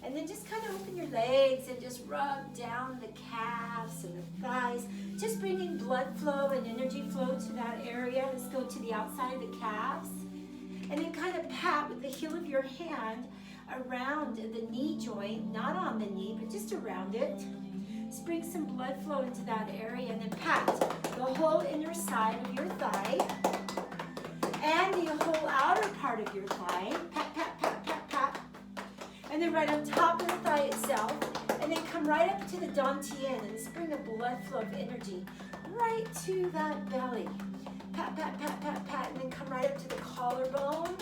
And then just kind of open your legs and just rub down the calves and the thighs. Just bringing blood flow and energy flow to that area. Let's go to the outside of the calves. And then kind of pat with the heel of your hand around the knee joint, not on the knee, but just around it. Just bring some blood flow into that area and then pat the whole inner side of your thigh and the whole outer part of your thigh. Pat, pat, pat, pat, pat. And then right on top of the thigh itself. And then come right up to the dantian and just bring a blood flow of energy right to that belly. Pat, pat, pat, pat, pat. And then come right up to the collarbone.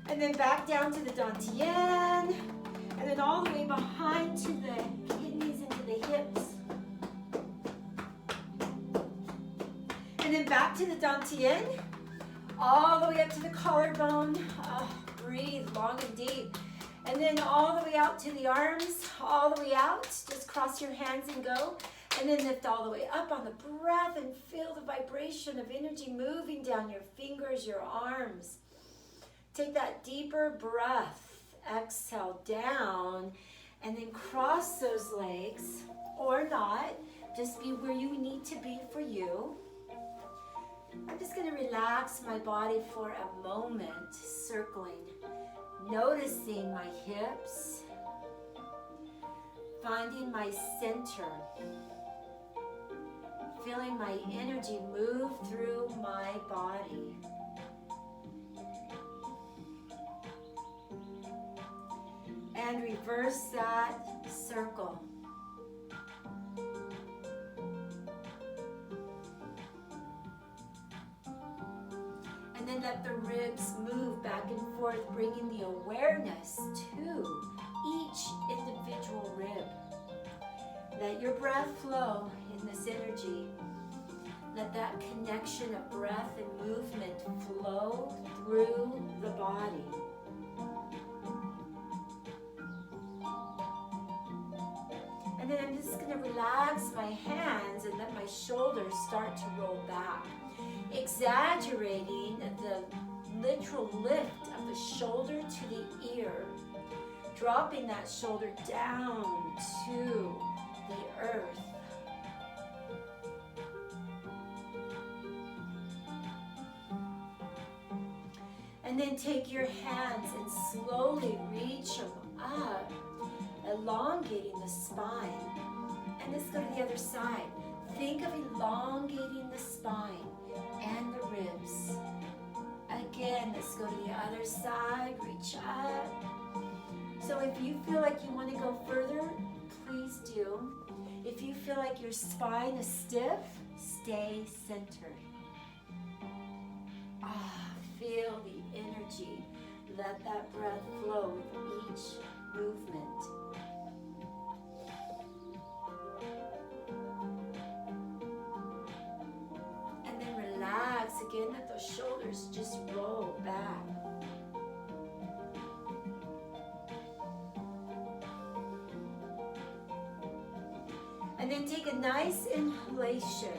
And then back down to the dantian. And then all the way behind to the kidneys and to the hips. And then back to the dantian. All the way up to the collarbone. Breathe long and deep. And then all the way out to the arms. All the way out. Just cross your hands and go. And then lift all the way up on the breath and feel the vibration of energy moving down your fingers, your arms. Take that deeper breath. Exhale down. And then cross those legs. Or not. Just be where you need to be for you. I'm just going to relax my body for a moment, circling. Noticing my hips. Finding my center. Feeling my energy move through my body. And reverse that circle. And then let the ribs move back and forth, bringing the awareness to each individual rib. Let your breath flow in this energy. Let that connection of breath and movement flow through the body. And then I'm just going to relax my hands and let my shoulders start to roll back. Exaggerating the literal lift of the shoulder to the ear. Dropping that shoulder down to the earth. And then take your hands and slowly reach them up, elongating the spine. And let's go to the other side. Think of elongating the spine and the ribs. Again, let's go to the other side, reach up. So if you feel like you want to go further, please do. If you feel like your spine is stiff, stay centered. Feel the energy. Let that breath flow with each movement. And then relax again, let those shoulders just roll back. And then take a nice inhalation.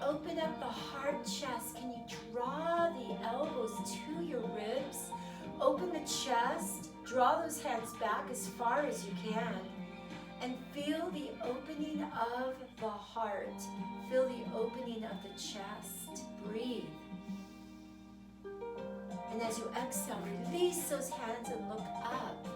Open up the heart chest. Can you draw the elbows to your ribs? Open the chest. Draw those hands back as far as you can. And feel the opening of the heart. Feel the opening of the chest. Breathe. And as you exhale, release those hands and look up.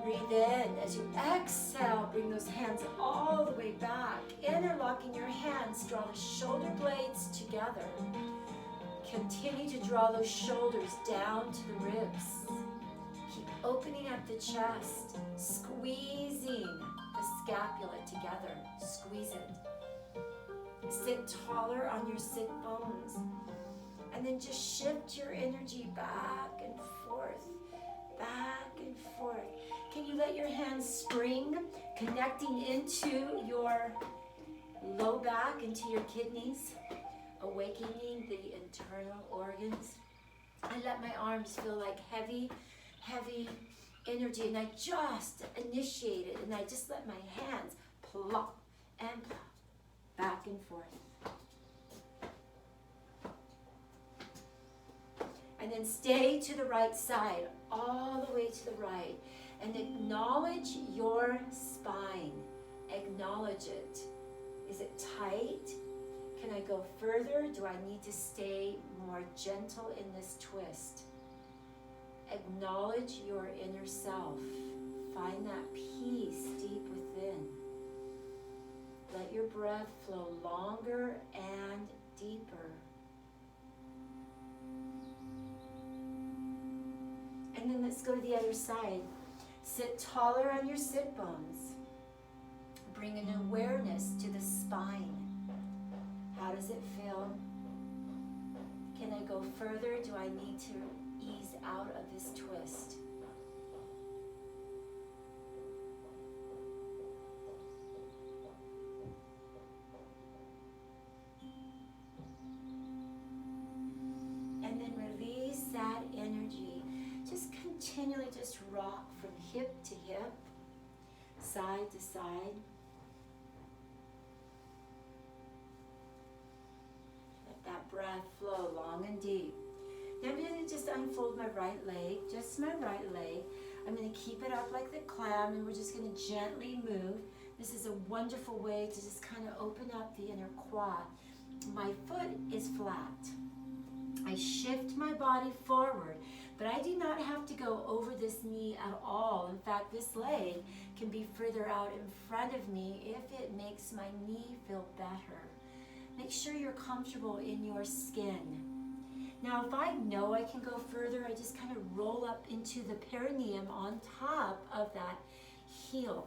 Breathe in. As you exhale, bring those hands all the way back. Interlocking your hands, draw the shoulder blades together. Continue to draw those shoulders down to the ribs. Keep opening up the chest, squeezing the scapula together. Squeeze it. Sit taller on your sit bones. And then just shift your energy back and forth, back and forth. Can you let your hands spring, connecting into your low back, into your kidneys, awakening the internal organs? I let my arms feel like heavy, heavy energy, and I just initiate it, and I just let my hands plop and plop, back and forth. And then stay to the right side, all the way to the right. And acknowledge your spine. Acknowledge it. Is it tight? Can I go further? Do I need to stay more gentle in this twist? Acknowledge your inner self. Find that peace deep within. Let your breath flow longer and deeper. And then let's go to the other side. Sit taller on your sit bones. Bring an awareness to the spine. How does it feel? Can I go further? Do I need to ease out of this twist? And then release that energy. Just continually just rock from hip to hip, side to side. Let that breath flow long and deep. Now I'm going to just unfold my right leg, just my right leg. I'm going to keep it up like the clam, and we're just going to gently move. This is a wonderful way to just kind of open up the inner quad. My foot is flat. I shift my body forward, but I do not have to go over this knee at all. In fact, this leg can be further out in front of me if it makes my knee feel better. Make sure you're comfortable in your skin. Now, if I know I can go further, I just kind of roll up into the perineum on top of that heel.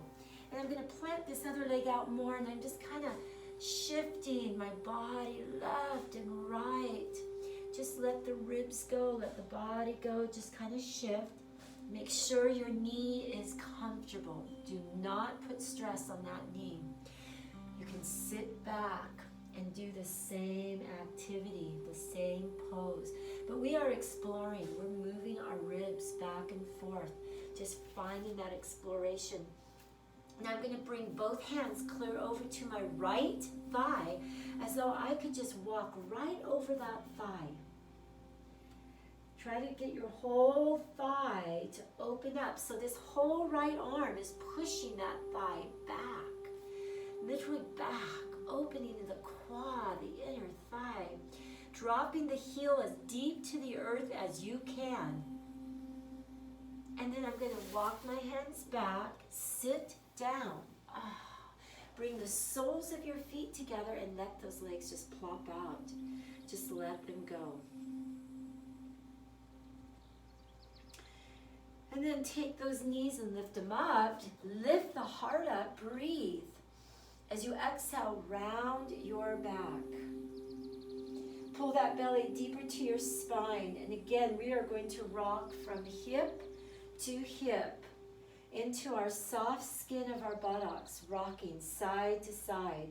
And I'm going to plant this other leg out more, and I'm just kind of shifting my body left and right. Just let the ribs go, let the body go, just kind of shift. Make sure your knee is comfortable. Do not put stress on that knee. You can sit back and do the same activity, the same pose. But we are exploring. We're moving our ribs back and forth, just finding that exploration. Now I'm going to bring both hands clear over to my right thigh, as though I could just walk right over that thigh. Try to get your whole thigh to open up. So this whole right arm is pushing that thigh back, literally back, opening the quad, the inner thigh, dropping the heel as deep to the earth as you can. And then I'm going to walk my hands back, sit down. Bring the soles of your feet together and let those legs just plop out. Just let them go. And then take those knees and lift them up. Lift the heart up. Breathe. As you exhale, round your back. Pull that belly deeper to your spine. And again, we are going to rock from hip to hip into our soft skin of our buttocks, rocking side to side.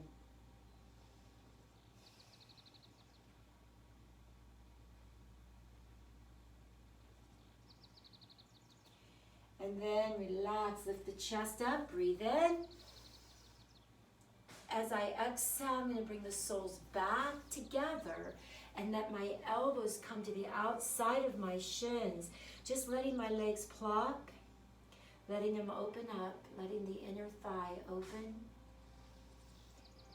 And then relax, lift the chest up, breathe in. As I exhale, I'm going to bring the soles back together and let my elbows come to the outside of my shins. Just letting my legs plop, letting them open up, letting the inner thigh open.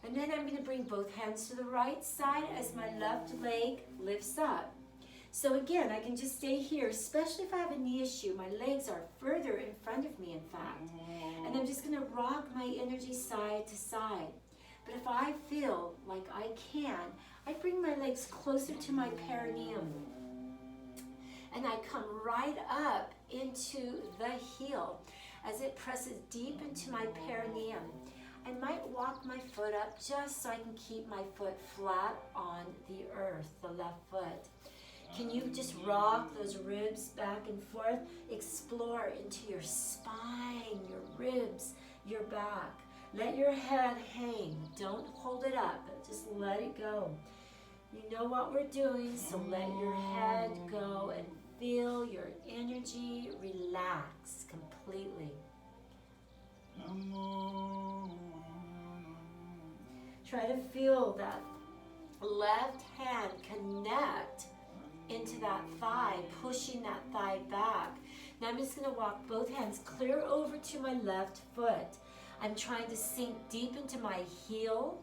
And then I'm going to bring both hands to the right side as my left leg lifts up. So again, I can just stay here, especially if I have a knee issue. My legs are further in front of me, in fact. And I'm just going to rock my energy side to side. But if I feel like I can, I bring my legs closer to my perineum. And I come right up into the heel as it presses deep into my perineum. I might walk my foot up just so I can keep my foot flat on the earth, the left foot. Can you just rock those ribs back and forth? Explore into your spine, your ribs, your back. Let your head hang. Don't hold it up. Just let it go. You know what we're doing, so let your head go and feel your energy relax completely. Try to feel that left hand connect into that thigh, pushing that thigh back. Now I'm just going to walk both hands clear over to my left foot. I'm trying to sink deep into my heel,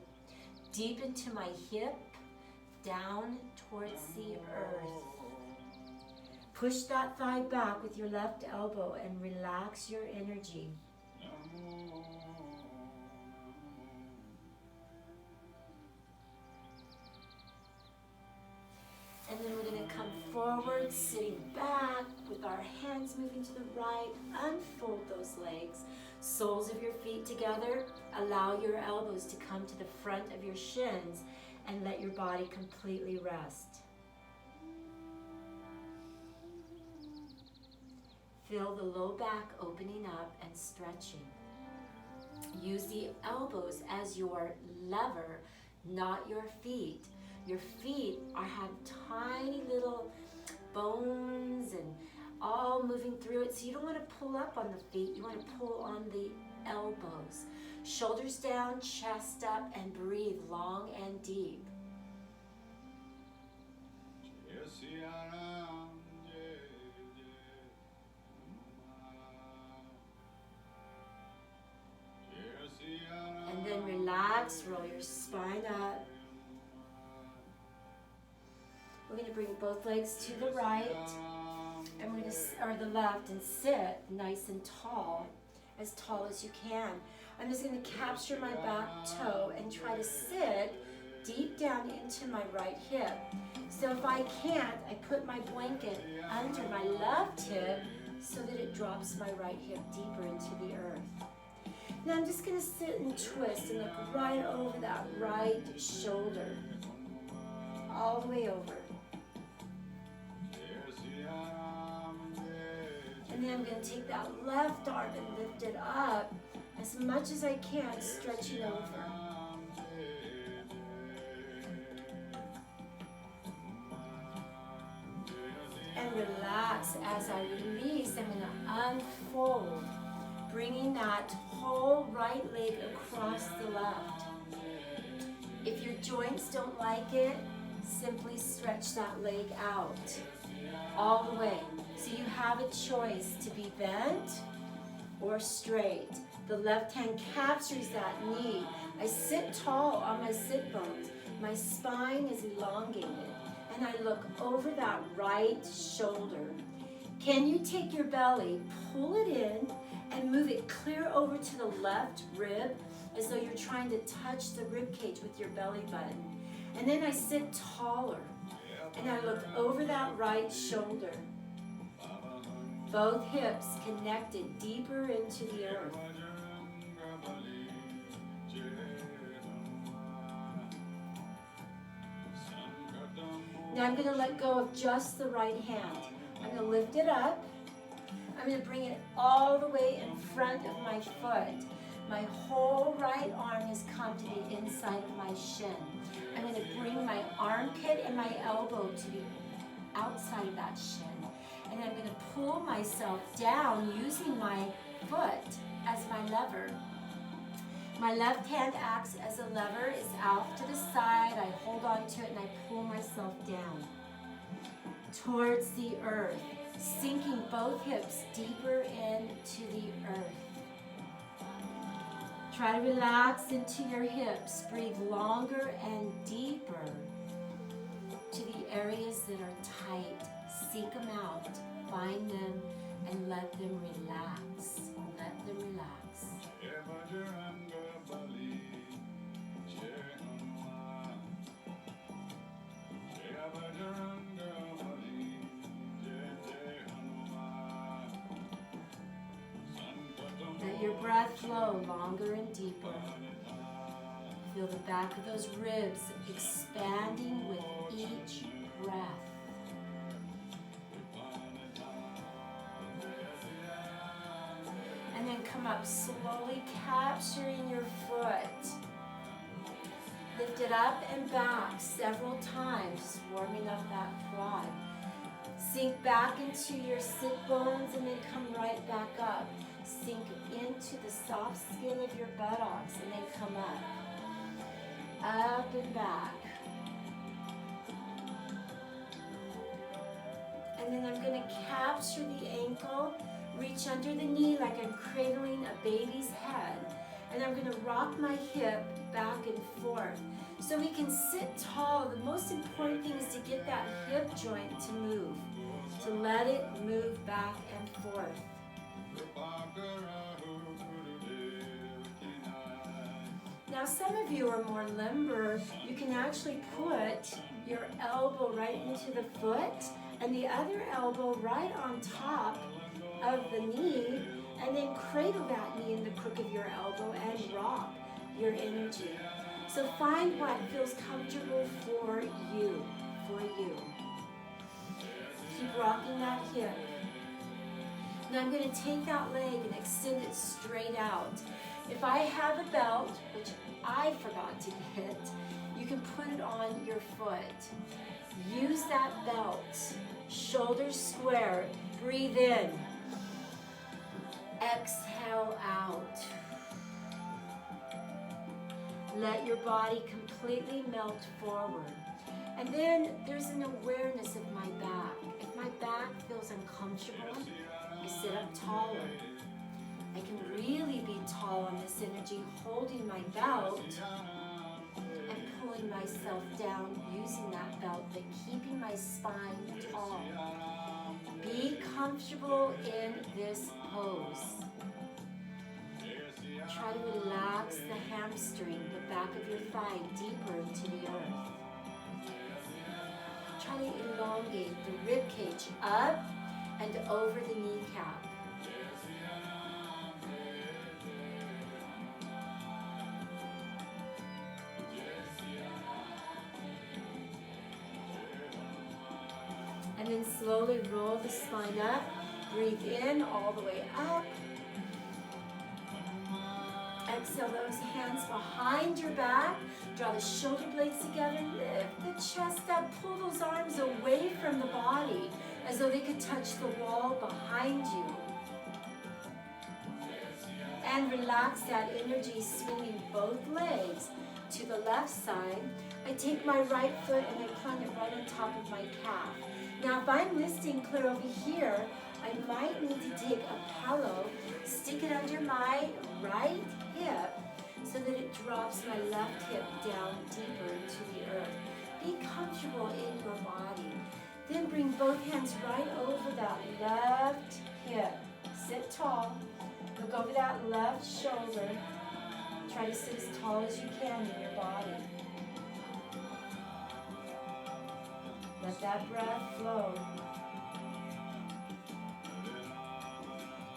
deep into my hip, down towards the earth. Push that thigh back with your left elbow and relax your energy. And then we're going to come forward, sitting back with our hands moving to the right. Unfold those legs. Soles of your feet together. Allow your elbows to come to the front of your shins and let your body completely rest. Feel the low back opening up and stretching. Use the elbows as your lever, not your feet. Your feet have tiny little bones and all moving through it. So you don't want to pull up on the feet. You want to pull on the elbows. Shoulders down, chest up, and breathe long and deep. And then relax, roll your spine up. We're going to bring both legs to the right, and we're going to, or the left, and sit nice and tall as you can. I'm just going to capture my back toe and try to sit deep down into my right hip. So if I can't, I put my blanket under my left hip so that it drops my right hip deeper into the earth. Now I'm just going to sit and twist and look right over that right shoulder, all the way over. And then I'm going to take that left arm and lift it up as much as I can, stretching over. And relax. As I release, I'm going to unfold, bringing that whole right leg across the left. If your joints don't like it, simply stretch that leg out all the way. So you have a choice to be bent or straight. The left hand captures that knee. I sit tall on my sit bones. My spine is elongated. And I look over that right shoulder. Can you take your belly, pull it in, and move it clear over to the left rib as though you're trying to touch the rib cage with your belly button. And then I sit taller. And I look over that right shoulder. Both hips connected deeper into the earth. Now I'm going to let go of just the right hand. I'm going to lift it up. I'm going to bring it all the way in front of my foot. My whole right arm has come to the inside of my shin. I'm going to bring my armpit and my elbow to the outside of that shin. And I'm going to pull myself down using my foot as my lever. My left hand acts as a lever. It's off to the side. I hold on to it and I pull myself down towards the earth, sinking both hips deeper into the earth. Try to relax into your hips. Breathe longer and deeper to the areas that are tight. Seek them out, find them, and let them relax. Let them relax. Let your breath flow longer and deeper. Feel the back of those ribs expanding with each breath. And then come up slowly, capturing your foot. Lift it up and back several times, warming up that quad. Sink back into your sit bones and then come right back up. Sink into the soft skin of your buttocks and then come up. Up and back. And then I'm going to capture the ankle, reach under the knee like I'm cradling a baby's head. And I'm going to rock my hip back and forth. So we can sit tall. The most important thing is to get that hip joint to move, to let it move back and forth. Now some of you are more limber. You can actually put your elbow right into the foot and the other elbow right on top of the knee, and then cradle that knee in the crook of your elbow and rock your energy. So find what feels comfortable for you, Keep rocking that hip. Now I'm going to take that leg and extend it straight out. If I have a belt, which I forgot to get, you can put it on your foot. Use that belt. Shoulders square. Breathe in. Exhale out. Let your body completely melt forward. And then there's an awareness of my back. If my back feels uncomfortable, I sit up taller. I can really be tall on this energy, holding my belt and pulling myself down using that belt, but keeping my spine tall. Be comfortable in this pose. Try to relax the hamstring, the back of your thigh, deeper into the earth. Try to elongate the rib cage up and over the kneecap. And then slowly roll the spine up. Breathe in all the way up. Exhale those hands behind your back. Draw the shoulder blades together. Lift the chest up. Pull those arms away from the body as though they could touch the wall behind you. And relax that energy, swinging both legs to the left side. I take my right foot and I plant it right on top of my calf. Now if I'm listing clear over here, I might need to take a pillow, stick it under my right hip so that it drops my left hip down deeper into the earth. Be comfortable in your body. Then bring both hands right over that left hip. Sit tall. Look over that left shoulder. Try to sit as tall as you can in your body. Let that breath flow.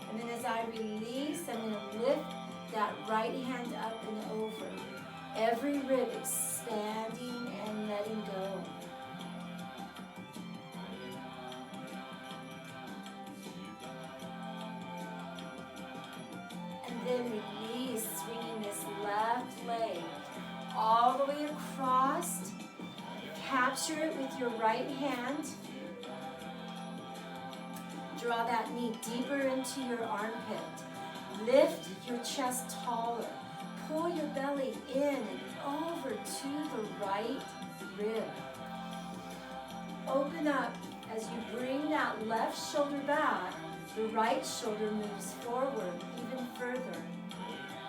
And then as I release, I'm going to lift that right hand up and over. Every rib expanding and letting go. And then release, swinging this left leg all the way across. Capture it with your right hand. Draw that knee deeper into your armpit. Lift your chest taller. Pull your belly in and over to the right rib. Open up as you bring that left shoulder back. The right shoulder moves forward even further.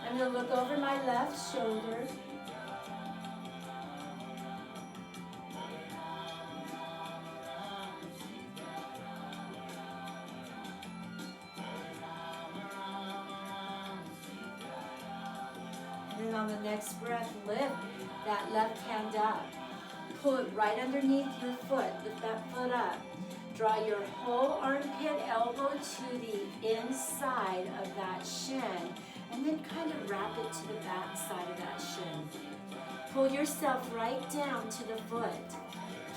I'm going to look over my left shoulder. On the next breath, lift that left hand up. Pull it right underneath your foot. Lift that foot up. Draw your whole armpit elbow to the inside of that shin, and then kind of wrap it to the back side of that shin. Pull yourself right down to the foot.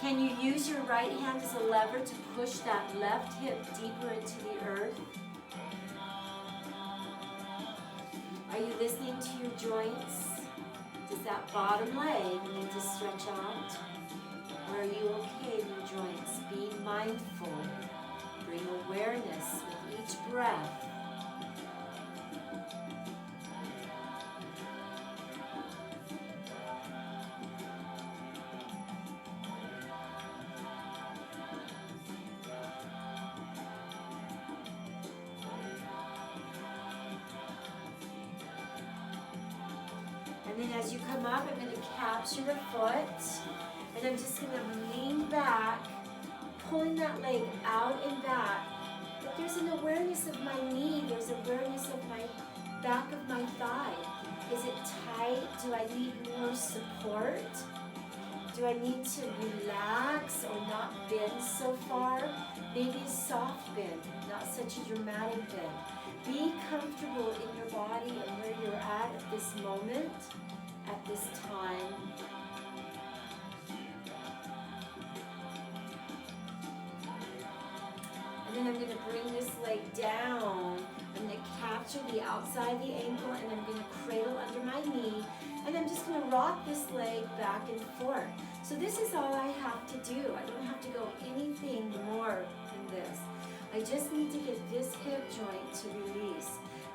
Can you use your right hand as a lever to push that left hip deeper into the earth? Are you listening to your joints? Does that bottom leg need to stretch out? Or are you okay in your joints? Be mindful. Bring awareness with each breath. And then as you come up, I'm going to capture the foot. And I'm just going to lean back, pulling that leg out and back. But there's an awareness of my knee. There's awareness of my back of my thigh. Is it tight? Do I need more support? Do I need to relax or not bend so far? Maybe a soft bend, not such a dramatic bend. Be comfortable in your body and where you're at this moment, at this time. And then I'm going to bring this leg down. I'm going to capture the outside of the ankle and I'm going to cradle under my knee. And I'm just going to rock this leg back and forth. So this is all I have to do. I don't have to go anything more than this. I just need to get this hip joint to release.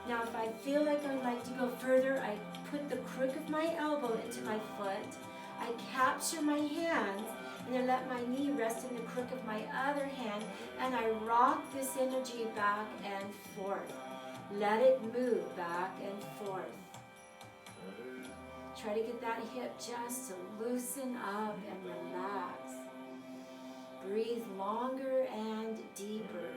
Now if I feel like I'd like to go further, I put the crook of my elbow into my foot. I capture my hands and I let my knee rest in the crook of my other hand and I rock this energy back and forth. Let it move back and forth. Try to get that hip just to loosen up and relax. Breathe longer and deeper.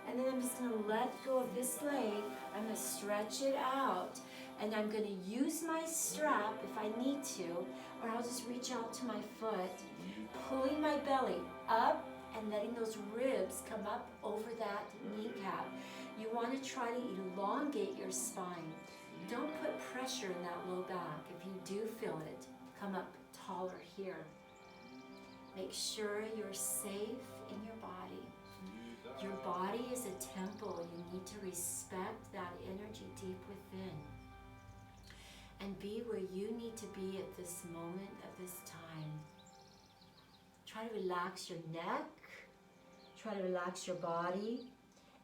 And then I'm just going to let go of this leg. I'm going to stretch it out. And I'm going to use my strap if I need to, or I'll just reach out to my foot, pulling my belly up and letting those ribs come up over that kneecap. You want to try to elongate your spine. Don't put pressure in that low back. If you do feel it, come up taller here. Make sure you're safe in your body. Your body is a temple. You need to respect that energy deep within. And be where you need to be at this moment, at this time. Try to relax your neck. Try to relax your body.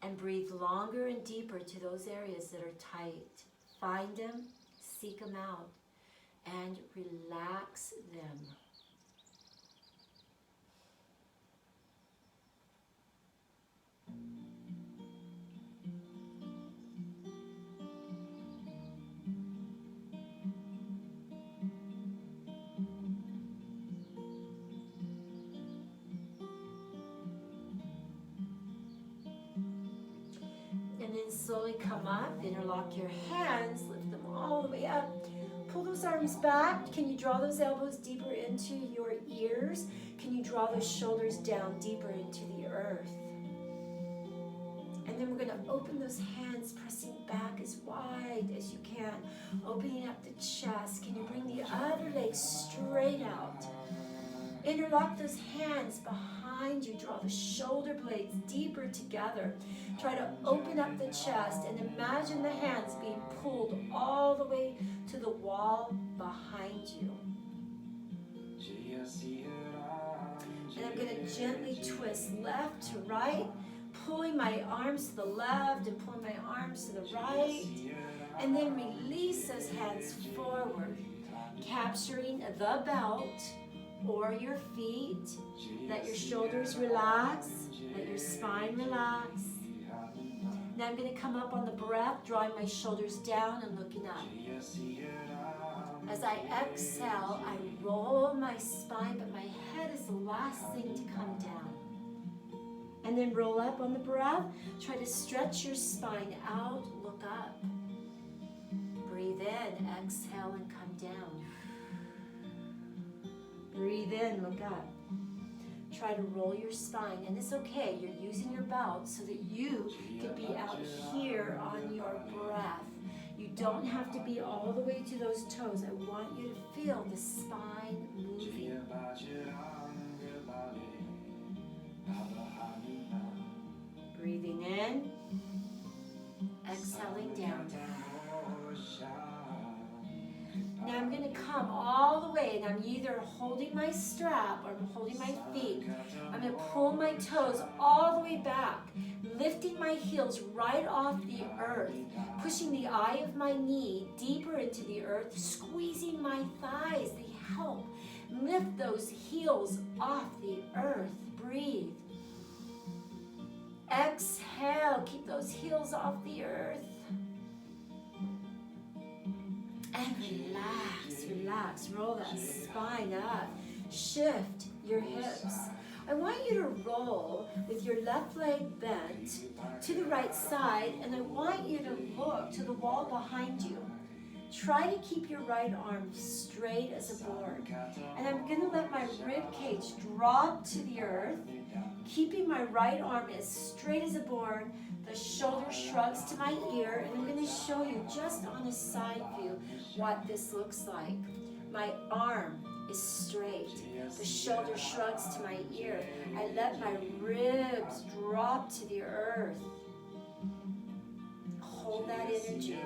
And breathe longer and deeper to those areas that are tight. Find them, seek them out, and relax them. And then slowly come up, interlock your hands, lift them all the way up. Pull those arms back. Can you draw those elbows deeper into your ears? Can you draw those shoulders down deeper into the earth? And then we're going to open those hands, pressing back as wide as you can. Opening up the chest. Can you bring the other leg straight out? Interlock those hands behind you. Draw the shoulder blades deeper together. Try to open up the chest and imagine the hands being pulled all the way to the wall behind you. And I'm going to gently twist left to right, pulling my arms to the left and pulling my arms to the right. And then release those hands forward, capturing the belt or your feet. Let your shoulders relax, let your spine relax. Now I'm going to come up on the breath, drawing my shoulders down and looking up. As I exhale, I roll my spine, but my head is the last thing to come down. And then roll up on the breath. Try to stretch your spine out, look up. Breathe in, exhale, and come down. Breathe in, look up. Try to roll your spine, and it's okay. You're using your belt so that you can be out here on your breath. You don't have to be all the way to those toes. I want you to feel the spine moving. Breathing in, exhaling down. Now I'm going to come all the way, and I'm either holding my strap or I'm holding my feet. I'm going to pull my toes all the way back, lifting my heels right off the earth, pushing the eye of my knee deeper into the earth, squeezing my thighs. They help lift those heels off the earth. Breathe. Exhale. Keep those heels off the earth. relax, relax. Roll that spine up. Shift your hips. I want you to roll with your left leg bent to the right side, and I want you to look to the wall behind you. Try to keep your right arm straight as a board. And I'm going to let my rib cage drop to the earth, keeping my right arm as straight as a board. The shoulder shrugs to my ear, and I'm going to show you just on a side view what this looks like. My arm is straight. The shoulder shrugs to my ear. I let my ribs drop to the earth. Hold that energy.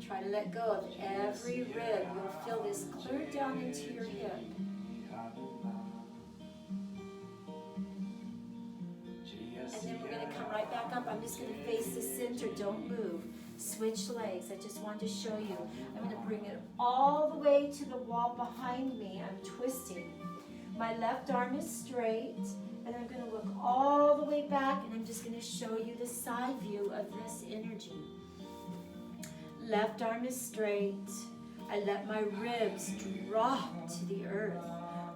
Try to let go of every rib. You'll feel this clear down into your hip. And then we're going to come right back up. I'm just going to face the center. Don't move. Switch legs. I just want to show you. I'm going to bring it all the way to the wall behind me. I'm twisting. My left arm is straight. And I'm going to look all the way back. And I'm just going to show you the side view of this energy. Left arm is straight. I let my ribs drop to the earth.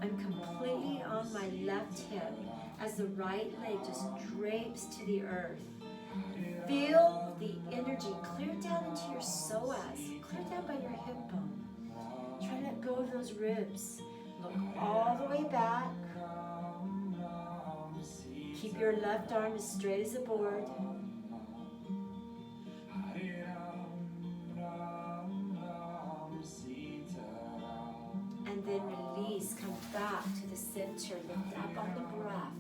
I'm completely on my left hip as the right leg just drapes to the earth. Feel the energy clear down into your psoas, clear down by your hip bone. Try to let go of those ribs. Look all the way back. Keep your left arm as straight as a board. And then release, come back to the center, lift up on the breath.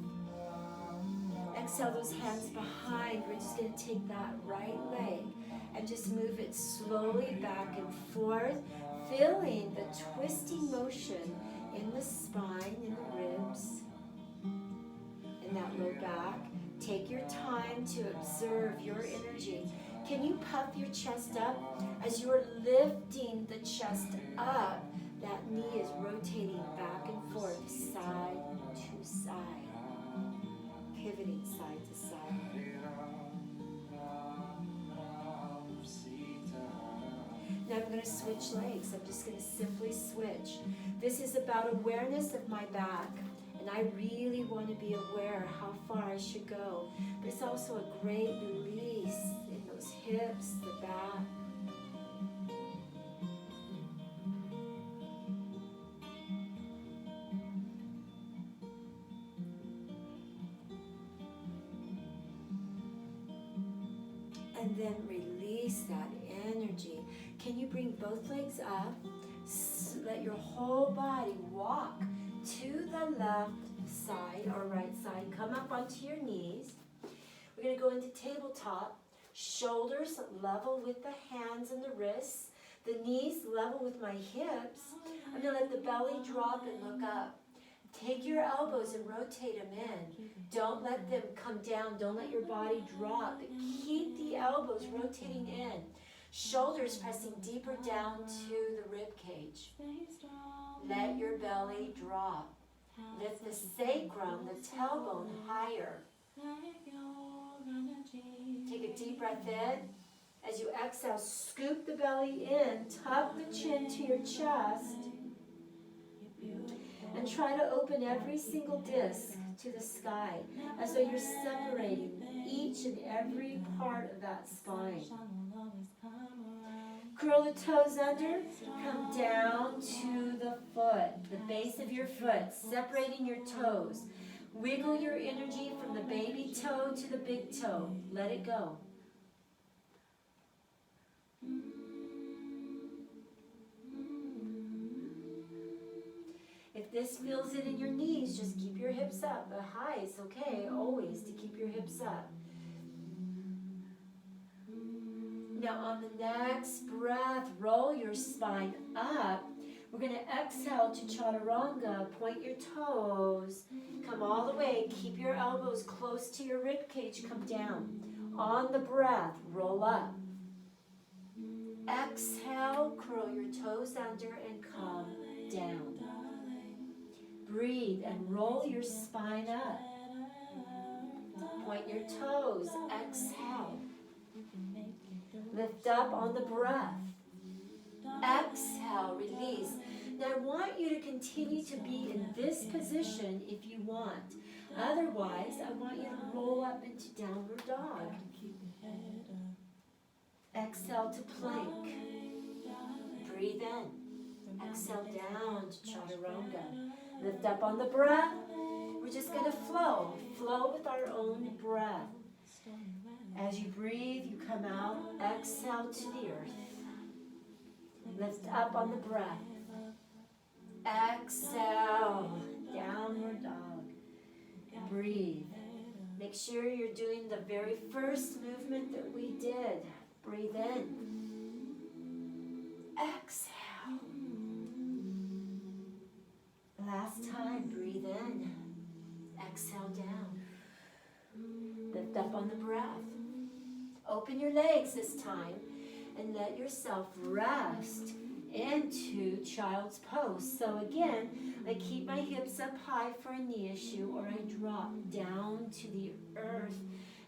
Exhale those hands behind. We're just going to take that right leg and just move it slowly back and forth, feeling the twisting motion in the spine, in the ribs, in that low back. Take your time to observe your energy. Can you puff your chest up? As you are lifting the chest up, that knee is rotating back and forth, side to side, pivoting side to side. Now I'm going to switch legs. I'm just going to simply switch. This is about awareness of my back. And I really want to be aware how far I should go. But it's also a great release in those hips, the back. And then release that energy. Can you bring both legs up? Let your whole body walk to the left side or right side. Come up onto your knees. We're going to go into tabletop. Shoulders level with the hands and the wrists. The knees level with my hips. I'm going to let the belly drop and look up. Take your elbows and rotate them in. Don't let them come down. Don't let your body drop. But keep the elbows rotating in. Shoulders pressing deeper down to the rib cage. Let your belly drop. Lift the sacrum, the tailbone higher. Take a deep breath in. As you exhale, scoop the belly in. Tuck the chin to your chest. And try to open every single disc to the sky, as though you're separating each and every part of that spine. Curl the toes under, come down to the foot, the base of your foot, separating your toes. Wiggle your energy from the baby toe to the big toe. Let it go. If this feels it in your knees, just keep your hips up. But high, it's okay always to keep your hips up. Now on the next breath, roll your spine up. We're going to exhale to chaturanga. Point your toes. Come all the way. Keep your elbows close to your rib cage. Come down. On the breath, roll up. Exhale, curl your toes under and come down. Breathe and roll your spine up. Point your toes. Exhale. Lift up on the breath. Exhale, release. Now I want you to continue to be in this position if you want. Otherwise, I want you to roll up into downward dog. Exhale to plank. Breathe in. Exhale down to chaturanga. Lift up on the breath. We're just going to flow. Flow with our own breath. As you breathe, you come out. Exhale to the earth. Lift up on the breath. Exhale. Downward dog. Breathe. Make sure you're doing the very first movement that we did. Breathe in. Exhale. Last time, breathe in. Exhale down. Lift up on the breath. Open your legs this time and let yourself rest into child's pose. So again, I keep my hips up high for a knee issue, or I drop down to the earth.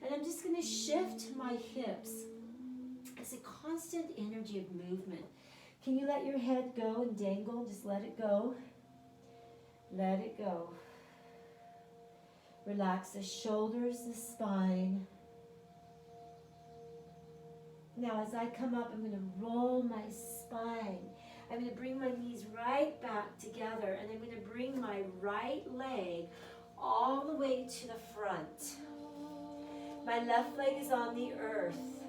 And I'm just going to shift my hips. It's a constant energy of movement. Can you let your head go and dangle? Just let it go. Let it go. Relax the shoulders, the spine. Now as I come up, I'm going to roll my spine. I'm going to bring my knees right back together, and I'm going to bring my right leg all the way to the front. My left leg is on the earth.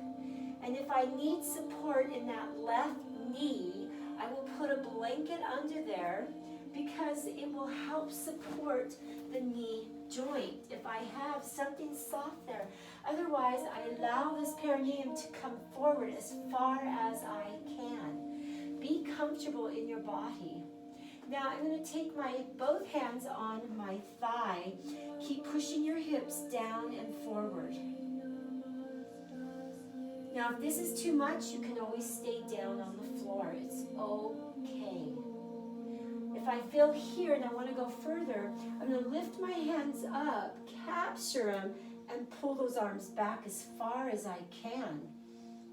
And if I need support in that left knee, I will put a blanket under there because it will help support the knee joint if I have something soft there. Otherwise, I allow this perineum to come forward as far as I can. Be comfortable in your body. Now I'm going to take my both hands on my thigh. Keep pushing your hips down and forward. Now if this is too much, you can always stay down on the floor. It's okay. If I feel here and I want to go further, I'm going to lift my hands up, capture them, and pull those arms back as far as I can,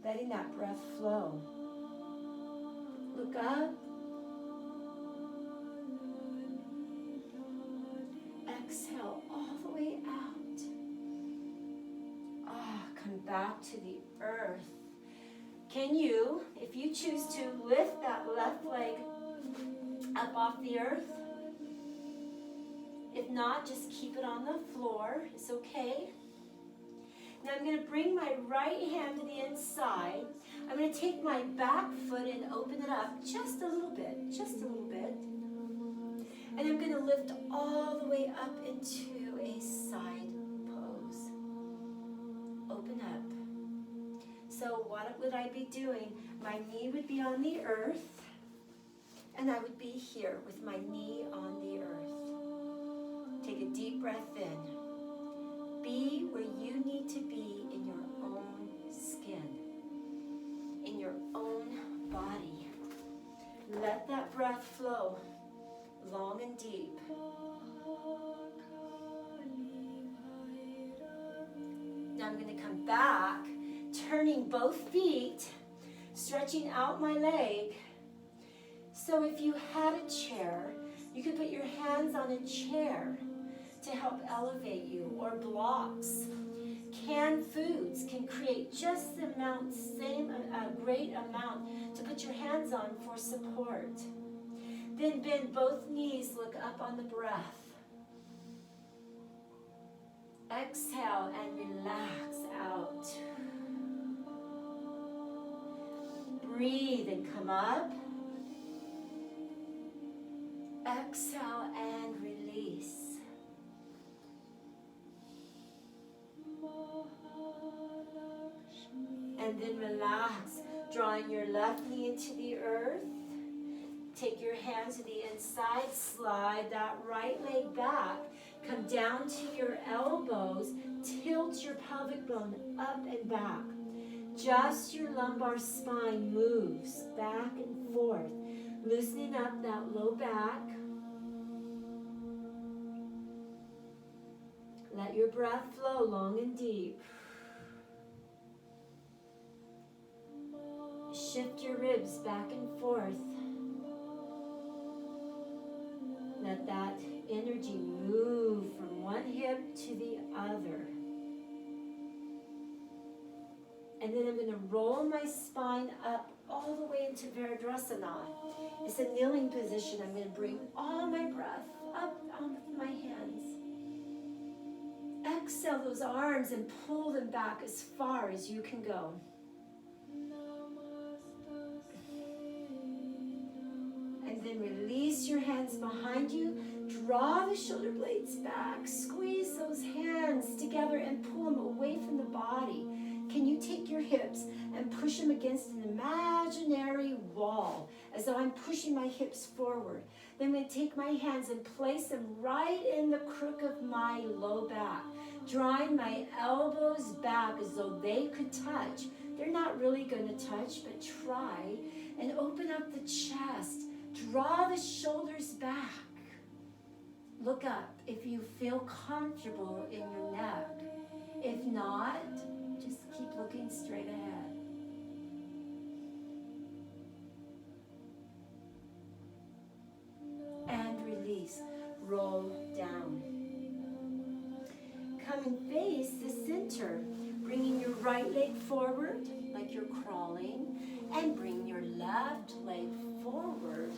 letting that breath flow. Look up. Exhale all the way out. Come back to the earth. Can you, if you choose to, lift that left leg up off the earth? If not, just keep it on the floor. It's okay. Now I'm going to bring my right hand to the inside. I'm going to take my back foot and open it up just a little bit, And I'm going to lift all the way up into a side pose. Open up. So what would I be doing? My knee would be on the earth, and I would be here with my knee on the earth. Take a deep breath in. Be where you need to be in your own skin, in your own body. Let that breath flow long and deep. Now I'm going to come back, turning both feet, stretching out my leg. So if you had a chair, you could put your hands on a chair to help elevate you, or blocks. Canned foods can create just the amount, great amount to put your hands on for support. Then bend both knees, look up on the breath. Exhale and relax out. Breathe and come up. Exhale and release. And then relax, drawing your left knee into the earth. Take your hands to the inside, slide that right leg back. Come down to your elbows, tilt your pelvic bone up and back. Just your lumbar spine moves back and forth, loosening up that low back. Let your breath flow long and deep. Shift your ribs back and forth. Let that energy move from one hip to the other. And then I'm going to roll my spine up all the way into Virabhadrasana. It's a kneeling position. I'm going to bring all my breath up onto my hands. Exhale those arms and pull them back as far as you can go. And then release your hands behind you. Draw the shoulder blades back. Squeeze those hands together and pull them away from the body. Can you take your hips and push them against an imaginary wall as though I'm pushing my hips forward? Then I'm going to take my hands and place them right in the crook of my low back, drawing my elbows back as though they could touch. They're not really going to touch, but try and open up the chest. Draw the shoulders back. Look up if you feel comfortable in your neck. If not, just keep looking straight ahead. And release. Roll down. Come and face the center, bringing your right leg forward like you're crawling, and bring your left leg forward,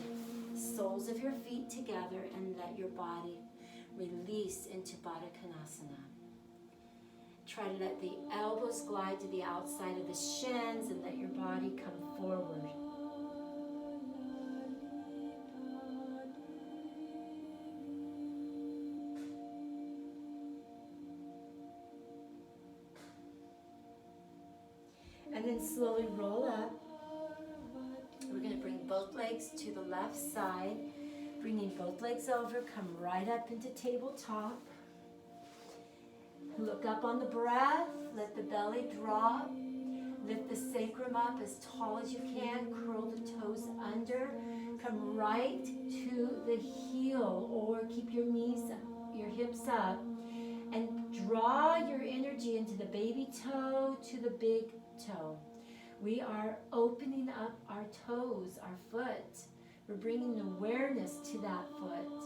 soles of your feet together, and let your body release into Baddha Konasana. Try to let the elbows glide to the outside of the shins and let your body come forward. And then slowly roll up. We're going to bring both legs to the left side. Bringing both legs over, come right up into tabletop. Look up on the breath, let the belly drop. Lift the sacrum up as tall as you can. Curl the toes under. Come right to the heel, or keep your knees, your hips up. And draw your energy into the baby toe to the big toe. We are opening up our toes, our foot. We're bringing awareness to that foot.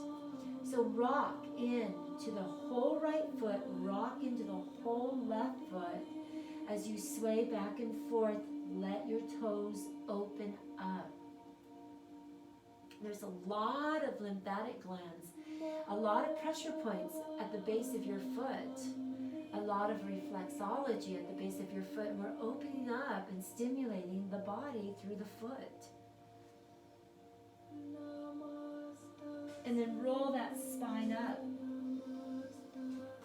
So rock into the whole right foot, rock into the whole left foot. As you sway back and forth, let your toes open up. There's a lot of lymphatic glands, a lot of pressure points at the base of your foot, a lot of reflexology at the base of your foot. And we're opening up and stimulating the body through the foot. And then roll that spine up.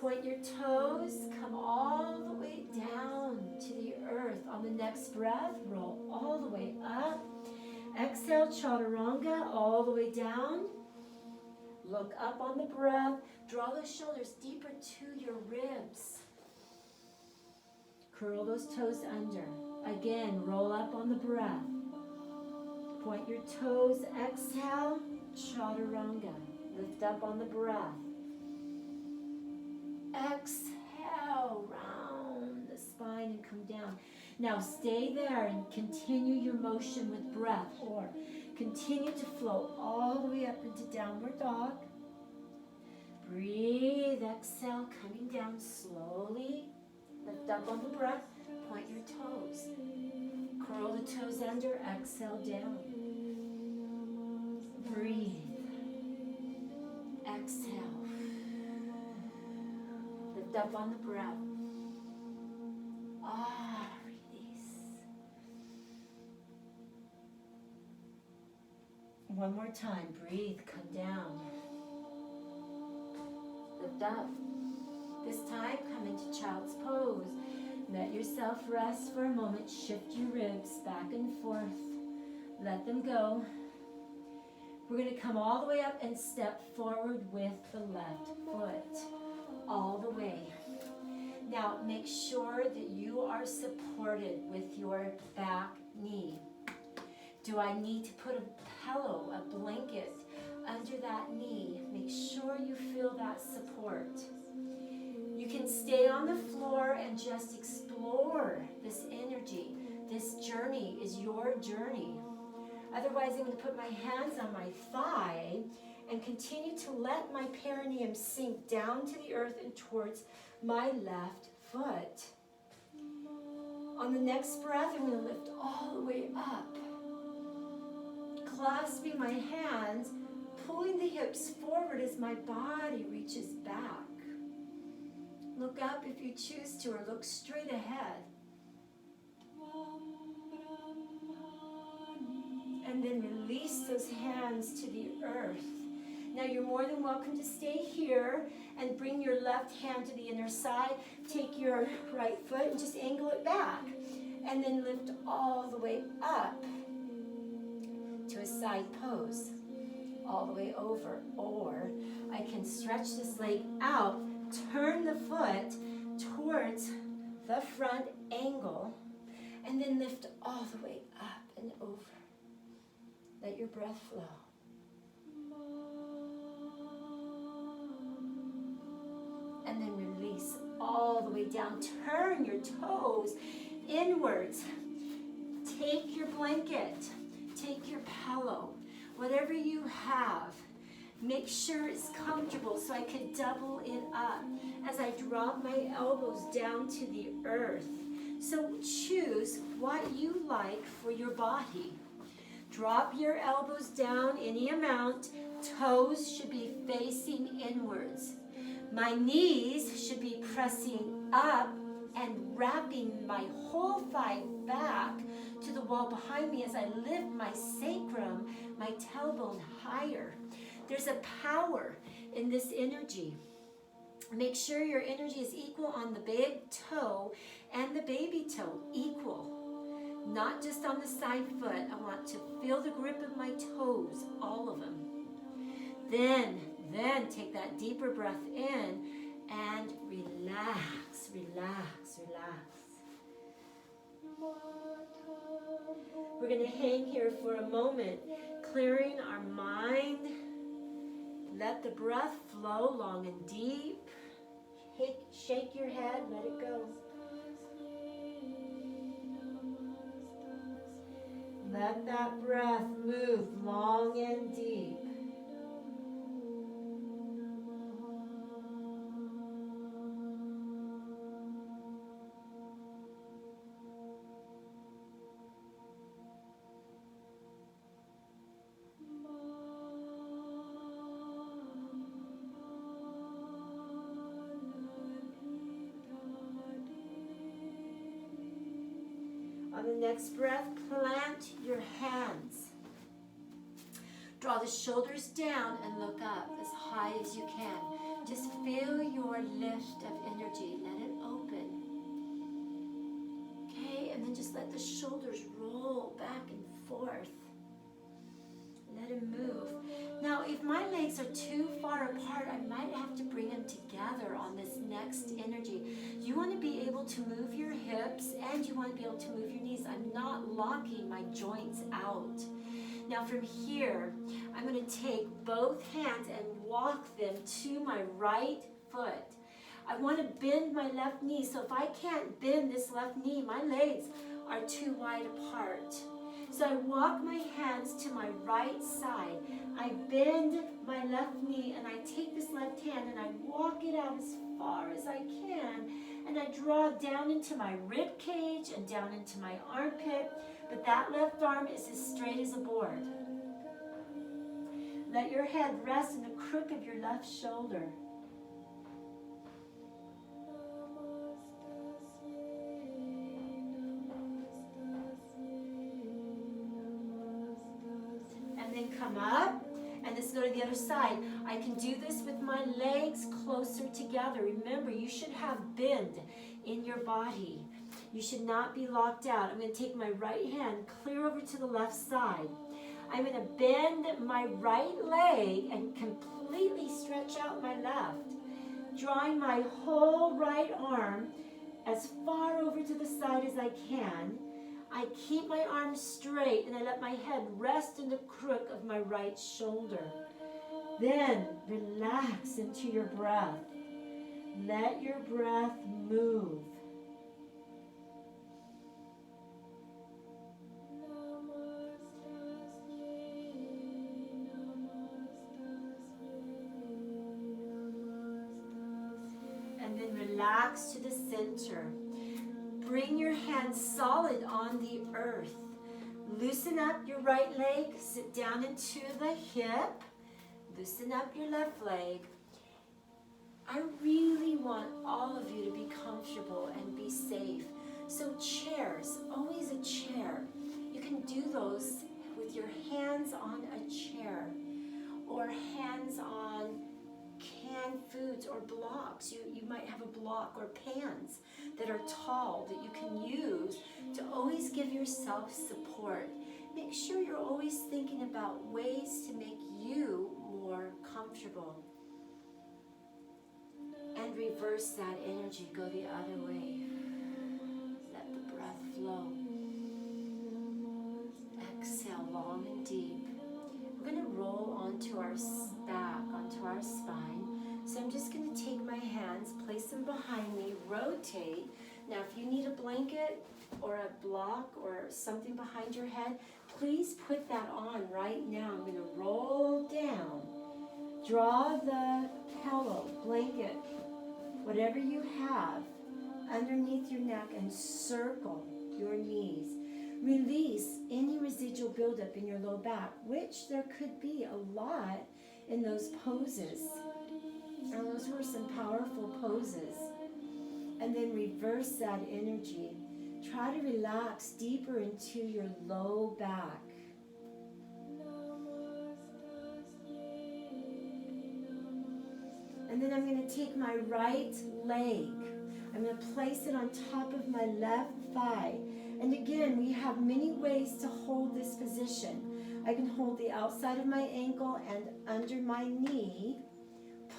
Point your toes, come all the way down to the earth. On the next breath, roll all the way up. Exhale, chaturanga, all the way down. Look up on the breath. Draw those shoulders deeper to your ribs. Curl those toes under. Again, roll up on the breath. Point your toes, exhale, chaturanga. Lift up on the breath. Exhale, round the spine and come down. Now stay there and continue your motion with breath, or continue to flow all the way up into downward dog. Breathe, exhale, coming down slowly. Lift up on the breath, point your toes. Curl the toes under, exhale down. Breathe. Exhale. Lift up on the breath. Release. One more time. Breathe. Come down. Lift up. This time, come into child's pose. Let yourself rest for a moment. Shift your ribs back and forth. Let them go. We're going to come all the way up and step forward with the left foot. All the way. Now, make sure that you are supported with your back knee. Do I need to put a pillow, a blanket under that knee? Make sure you feel that support. can stay on the floor and just explore this energy. This journey is your journey. Otherwise, I'm going to put my hands on my thigh and continue to let my perineum sink down to the earth and towards my left foot. On the next breath, I'm going to lift all the way up, clasping my hands, pulling the hips forward as my body reaches back. Look up if you choose to, or look straight ahead. And then release those hands to the earth. Now you're more than welcome to stay here and bring your left hand to the inner side. Take your right foot and just angle it back. And then lift all the way up to a side pose. All the way over. Or I can stretch this leg out, turn the foot towards the front angle, and then lift all the way up and over. Let your breath flow. And then release all the way down. Turn your toes inwards. Take your blanket. Take your pillow. Whatever you have. Make sure it's comfortable so I can double it up as I drop my elbows down to the earth. So choose what you like for your body. Drop your elbows down any amount. Toes should be facing inwards. My knees should be pressing up and wrapping my whole thigh back to the wall behind me as I lift my sacrum, my tailbone higher. There's a power in this energy. Make sure your energy is equal on the big toe and the baby toe, equal. Not just on the side foot. I want to feel the grip of my toes, all of them. Then take that deeper breath in and relax, relax, relax. We're going to hang here for a moment, clearing our mind. Let the breath flow long and deep. Shake your head, let it go. Let that breath move long and deep. On the next breath, plant your hands. Draw the shoulders down and look up as high as you can. Just feel your lift of energy. Let it open. Okay, and then just let the shoulders roll back and forth. Let them move. Now, if my legs are too far apart, I might have to bring them together on this next energy. You want to be able to move your hips and you want to be able to move your knees. I'm not locking my joints out. Now from here, I'm going to take both hands and walk them to my right foot. I want to bend my left knee. So if I can't bend this left knee, my legs are too wide apart. So I walk my hands to my right side. I bend my left knee and I take this left hand and I walk it out as far as I can. And I draw down into my rib cage and down into my armpit. But that left arm is as straight as a board. Let your head rest in the crook of your left shoulder. Then come up and let's go to the other side. I can do this with my legs closer together. Remember, you should have bend in your body. You should not be locked out. I'm going to take my right hand clear over to the left side. I'm going to bend my right leg and completely stretch out my left, drawing my whole right arm as far over to the side as I can. I keep my arms straight and I let my head rest in the crook of my right shoulder. Then relax into your breath. Let your breath move. And then relax to the center. Bring your hands solid on the earth. Loosen up your right leg. Sit down into the hip. Loosen up your left leg. I really want all of you to be comfortable and be safe. So chairs, always a chair. You can do those with your hands on a chair or hands on canned foods or blocks. You might have a block or pans that are tall that you can use to always give yourself support. Make sure you're always thinking about ways to make you more comfortable. And reverse that energy, go the other way. Let the breath flow. Exhale long and deep. We're going to roll onto our back, onto our spine. So I'm just going to take my hands, place them behind me, rotate. Now if you need a blanket or a block or something behind your head, please put that on right now. I'm going to roll down. Draw the pillow, blanket, whatever you have underneath your neck and circle your knees. Release any residual buildup in your low back, which there could be a lot in those poses. And those were some powerful poses. And then reverse that energy. Try to relax deeper into your low back. And then I'm going to take my right leg. I'm going to place it on top of my left thigh. And again, we have many ways to hold this position. I can hold the outside of my ankle and under my knee,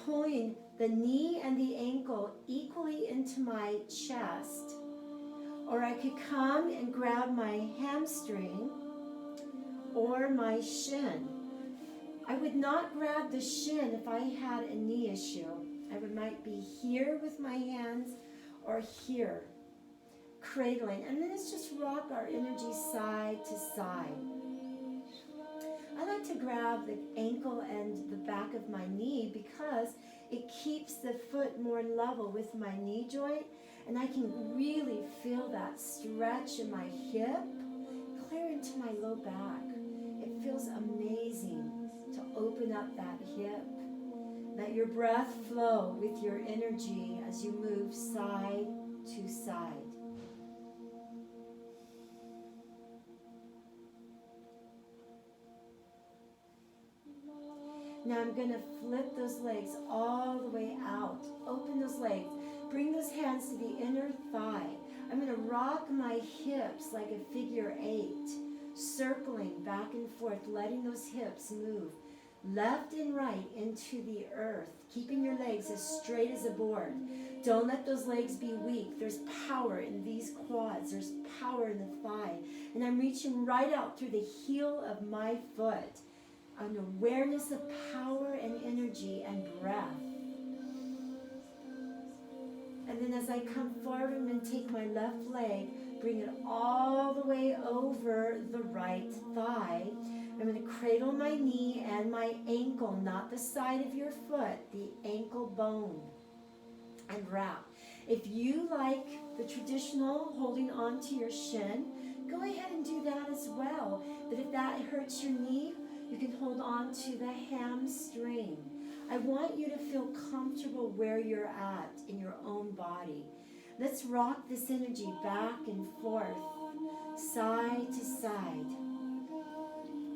pulling the knee and the ankle equally into my chest. Or I could come and grab my hamstring or my shin. I would not grab the shin if I had a knee issue. I might be here with my hands or here, cradling. And then let's just rock our energy side to side. I like to grab the ankle and the back of my knee because it keeps the foot more level with my knee joint, and I can really feel that stretch in my hip, clear into my low back. It feels amazing to open up that hip. Let your breath flow with your energy as you move side to side. Now I'm going to flip those legs all the way out. Open those legs. Bring those hands to the inner thigh. I'm going to rock my hips like a figure 8, circling back and forth, letting those hips move left and right into the earth, keeping your legs as straight as a board. Don't let those legs be weak. There's power in these quads. There's power in the thigh. And I'm reaching right out through the heel of my foot. An awareness of power and energy and breath. And then as I come forward, I'm going to take my left leg, bring it all the way over the right thigh. I'm going to cradle my knee and my ankle, not the side of your foot, the ankle bone, and wrap. If you like the traditional holding on to your shin, go ahead and do that as well. But if that hurts your knee, you can hold on to the hamstring. I want you to feel comfortable where you're at in your own body. Let's rock this energy back and forth, side to side.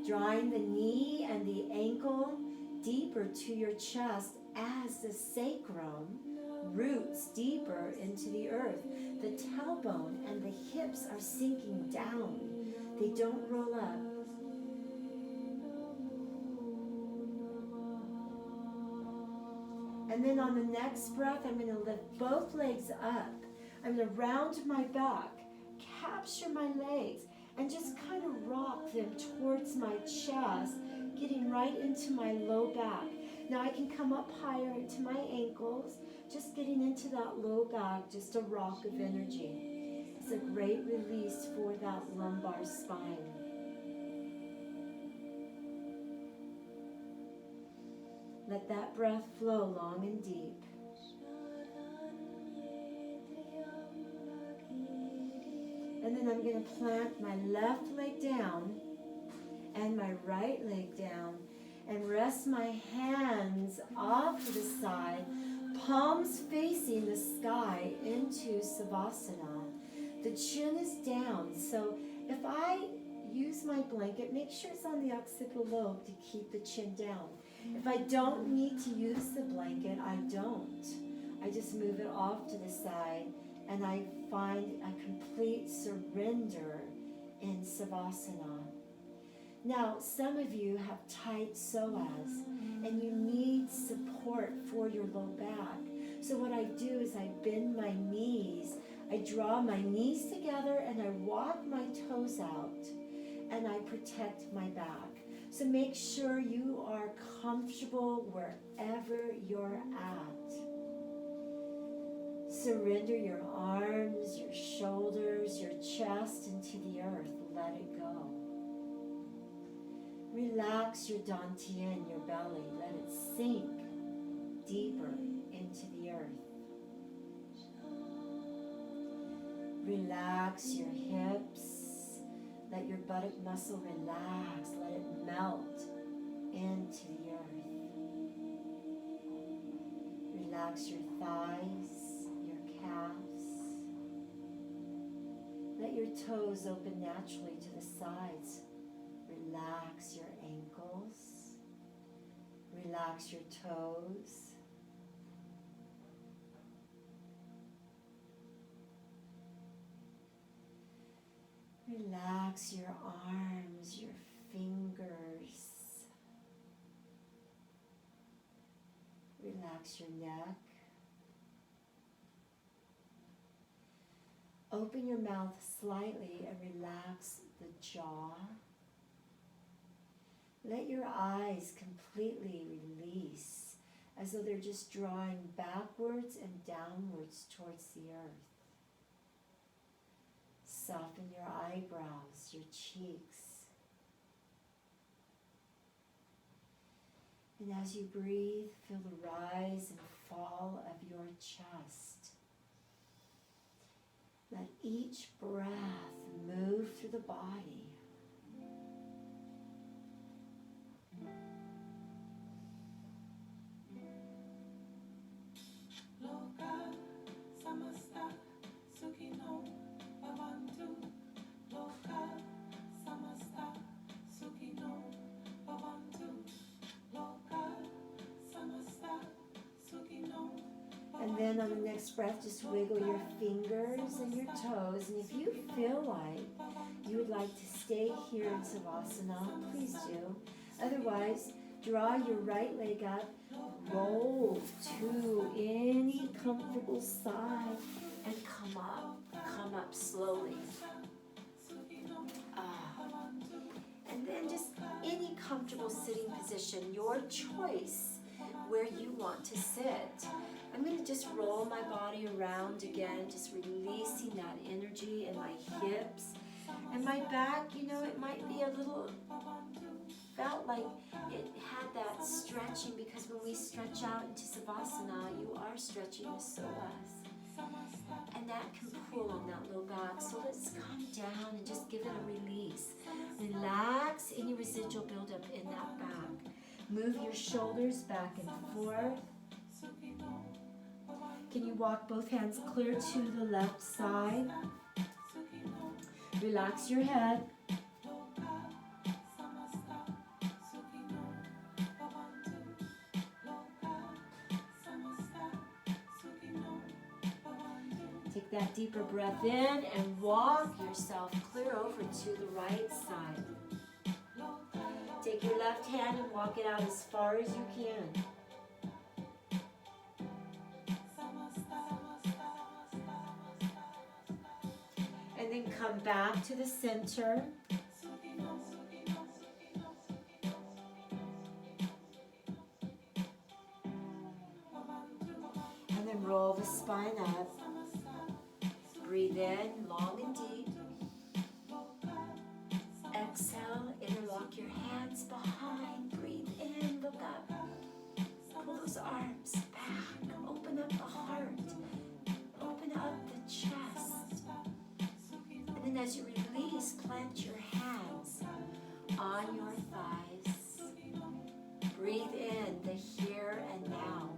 Drawing the knee and the ankle deeper to your chest as the sacrum roots deeper into the earth. The tailbone and the hips are sinking down. They don't roll up. And then on the next breath, I'm going to lift both legs up. I'm going to round my back, capture my legs, and just kind of rock them towards my chest, getting right into my low back. Now I can come up higher into my ankles, just getting into that low back, just a rock of energy. It's a great release for that lumbar spine. Let that breath flow long and deep. And then I'm going to plant my left leg down and my right leg down and rest my hands off to the side, palms facing the sky into Savasana. The chin is down, so if I use my blanket, make sure it's on the occipital lobe to keep the chin down. If I don't need to use the blanket, I don't. I just move it off to the side and I find a complete surrender in Savasana. Now, some of you have tight psoas and you need support for your low back. So what I do is I bend my knees, I draw my knees together and I walk my toes out and I protect my back. So make sure you are comfortable wherever you're at. Surrender your arms, your shoulders, your chest into the earth. Let it go. Relax your dantian, your belly. Let it sink deeper into the earth. Relax your hips. Let your buttock muscle relax. Let it melt into the earth. Relax your thighs, your calves. Let your toes open naturally to the sides. Relax your ankles. Relax your toes. Relax your arms, your fingers. Relax your neck. Open your mouth slightly and relax the jaw. Let your eyes completely release as though they're just drawing backwards and downwards towards the earth. Soften your eyebrows, your cheeks. And as you breathe, feel the rise and fall of your chest. Let each breath move through the body. Loka samasta sukhino bhavantu. Loka samasta sukhino bhavantu. Loka samasta sukhino bhavantu. And then on the next breath, just wiggle your fingers and your toes. And if you feel like you would like to stay here in Savasana, please do. Otherwise, draw your right leg up, roll to any comfortable side, and come up slowly. And then just any comfortable sitting position, your choice where you want to sit. I'm going to just roll my body around again, just releasing that energy in my hips. And my back, it might be a little, felt like it had that stretching, because when we stretch out into Savasana, you are stretching the psoas. And that can pull on that low back. So let's come down and just give it a release. Relax any residual buildup in that back. Move your shoulders back and forth. Can you walk both hands clear to the left side? Relax your head. Take that deeper breath in and walk yourself clear over to the right side. Take your left hand and walk it out as far as you can. And then come back to the center. Roll the spine up. Breathe in, long and deep. Exhale, interlock your hands behind. Breathe in, look up. Pull those arms back. Open up the heart. Open up the chest. And then as you release, plant your hands on your thighs. Breathe in the here and now.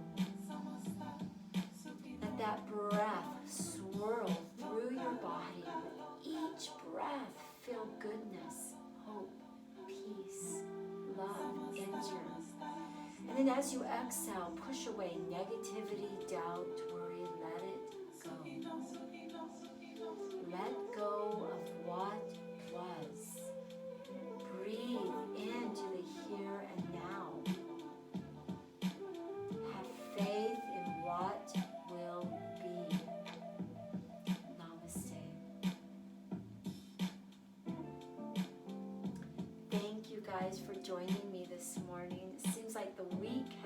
Let that breath swirl through your body. With each breath, feel goodness, hope, peace, love, enter. And then as you exhale, push away negativity, doubt, worry, let it go. Let go of what was. Breathe into the here and now. Have faith in what will be. Namaste. Thank you guys for joining me this morning. It seems like the week has